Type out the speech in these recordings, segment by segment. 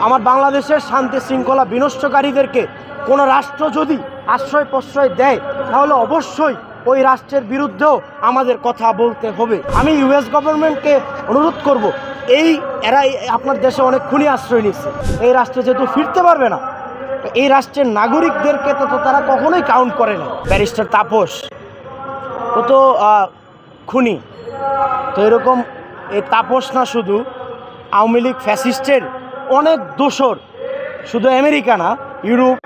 আমার বাংলাদেশের শান্তি শৃঙ্খলা বিনষ্টকারীদেরকে কোনো রাষ্ট্র যদি আশ্রয় প্রশ্রয় দেয় তাহলে অবশ্যই ওই রাষ্ট্রের বিরুদ্ধেও আমাদের কথা বলতে হবে। আমি ইউএস গভর্নমেন্টকে অনুরোধ করব, এরা আপনার দেশে অনেক খুনি আশ্রয় নিচ্ছে, এই রাষ্ট্রে যেহেতু ফিরতে পারবে না, এই রাষ্ট্রের নাগরিকদেরকে তো তারা কখনোই কাউন্ট করে না। ব্যারিস্টার তাপস ও তো খুনি, তো এরকম এই তাপস না, শুধু আওয়ামী লীগ ফ্যাসিস্টের অনেক দোসর, শুধু আমেরিকা না, ইউরোপ,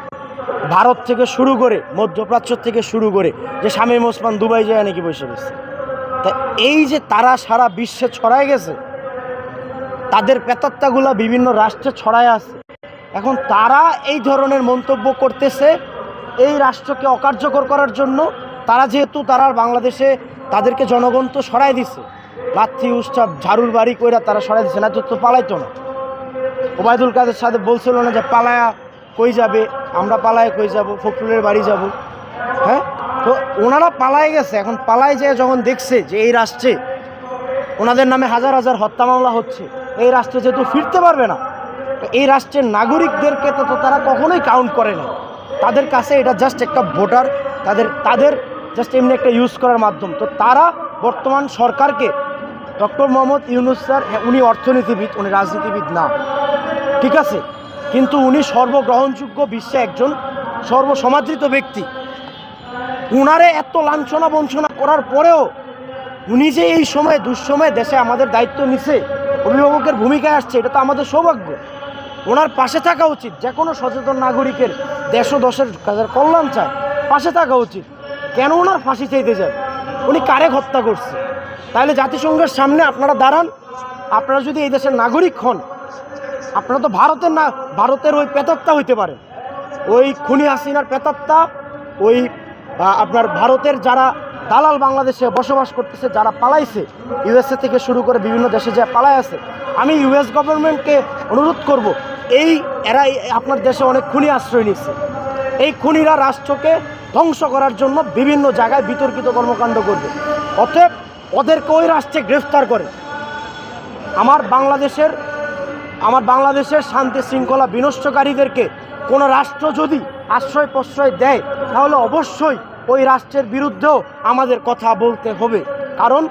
ভারত থেকে শুরু করে মধ্যপ্রাচ্য থেকে শুরু করে যে শামীম ওসমান দুবাই যায় নাকি বসে রয়েছে, তা এই যে তারা সারা বিশ্বে ছড়ায় গেছে, তাদের প্রেতাত্মাগুলা বিভিন্ন রাষ্ট্রে ছড়ায় আছে। এখন তারা এই ধরনের মন্তব্য করতেছে এই রাষ্ট্রকে অকার্যকর করার জন্য। তারা যেহেতু তারা বাংলাদেশে তাদেরকে জনগণ তো সরাই দিছে, লাথি উৎসব ঝাড়ুর বাড়ি কইরা তারা সরাই দিছে, না তো পালাইতো না। ওবায়দুল কাদের সাথে বলছিল না যে পালায়া কই যাবে, আমরা পালায় কই যাব, ফখরুলের বাড়ি যাব। হ্যাঁ, তো ওনারা পালায় গেছে। এখন পালায় যায় যখন দেখছে যে এই রাষ্ট্রে ওনাদের নামে হাজার হাজার হত্যা মামলা হচ্ছে, এই রাষ্ট্রে যেহেতু ফিরতে পারবে না, তো এই রাষ্ট্রের নাগরিকদেরকে তো তারা কখনোই কাউন্ট করে না। তাদের কাছে এটা জাস্ট একটা ভোটার, তাদের জাস্ট এমনি একটা ইউজ করার মাধ্যম। তো তারা বর্তমান সরকারকে, ডক্টর মোহাম্মদ ইউনূস স্যার, উনি অর্থনীতিবিদ, উনি রাজনীতিবিদ না, ঠিক আছে, কিন্তু উনি সর্বগ্রহণযোগ্য বিশ্বে একজন সর্বসমাদৃত ব্যক্তি। উনারে এত লাঞ্ছনা বঞ্চনা করার পরেও উনি যে এই সময় দুঃসময়ে দেশে আমাদের দায়িত্ব নিছে, অভিভাবকের ভূমিকায় আসছে, এটা তো আমাদের সৌভাগ্য। ওনার পাশে থাকা উচিত, যে কোনো সচেতন নাগরিকের দেশ ও দশের কল্যাণ চায়, পাশে থাকা উচিত। কেন ওনার ফাঁসি চাইতে যাবে? উনি কারে হত্যা করছে? তাহলে জাতিসংঘের সামনে আপনারা দাঁড়ান। আপনারা যদি এই দেশের নাগরিক হন, আপনারা তো ভারতের ওই প্রেতাত্মা হইতে পারেন, ওই খুনি হাসিনার প্রেতাত্মা, ওই আপনার ভারতের যারা দালাল বাংলাদেশে বসবাস করতেছে, যারা পালাইছে ইউএসএ থেকে শুরু করে বিভিন্ন দেশে যা পালায় আছে। আমি ইউএস গভর্নমেন্টকে অনুরোধ করব, এরা আপনার দেশে অনেক খুনি আশ্রয় নিচ্ছে, এই খুনিরা রাষ্ট্রকে ধ্বংস করার জন্য বিভিন্ন জায়গায় বিতর্কিত কর্মকাণ্ড করবে। অতএব ওদেরকে ওই রাষ্ট্রে গ্রেফতার করে আমার বাংলাদেশের শান্তি শৃঙ্খলা বিনষ্টকারীদেরকে কোনো রাষ্ট্র যদি আশ্রয় প্রশ্রয় দেয় তাহলে অবশ্যই ওই রাষ্ট্রের বিরুদ্ধেও আমাদের কথা বলতে হবে। কারণ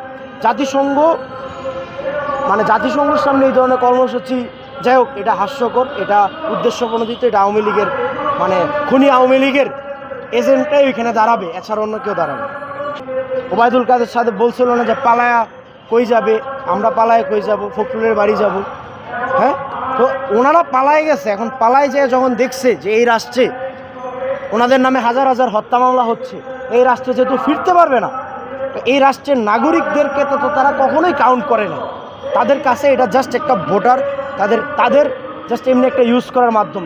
জাতিসংঘের সামনে এই ধরনের কর্মসূচি, যাই হোক, এটা হাস্যকর, এটা উদ্দেশ্যপ্রণোদিত, এটা আওয়ামী লীগের খুনি আওয়ামী লীগের এজেন্টটাই ওইখানে দাঁড়াবে, এছাড়া অন্য কেউ দাঁড়াবে। ওবায়দুল কাদের সাথে বলছিল না যে পালায়া কই যাবে, আমরা পালায় কই যাব, ফখরুলের বাড়ি যাব। হ্যাঁ, তো ওনারা পালায় গেছে। এখন পালায় যায় যখন দেখছে যে এই রাষ্ট্রে ওনাদের নামে হাজার হাজার হত্যা মামলা হচ্ছে, এই রাষ্ট্রে যেহেতু ফিরতে পারবে না, তো এই রাষ্ট্রের নাগরিকদেরকে তো তারা কখনোই কাউন্ট করে না। তাদের কাছে এটা জাস্ট একটা ভোটার, তাদের জাস্ট এমনি একটা ইউজ করার মাধ্যম।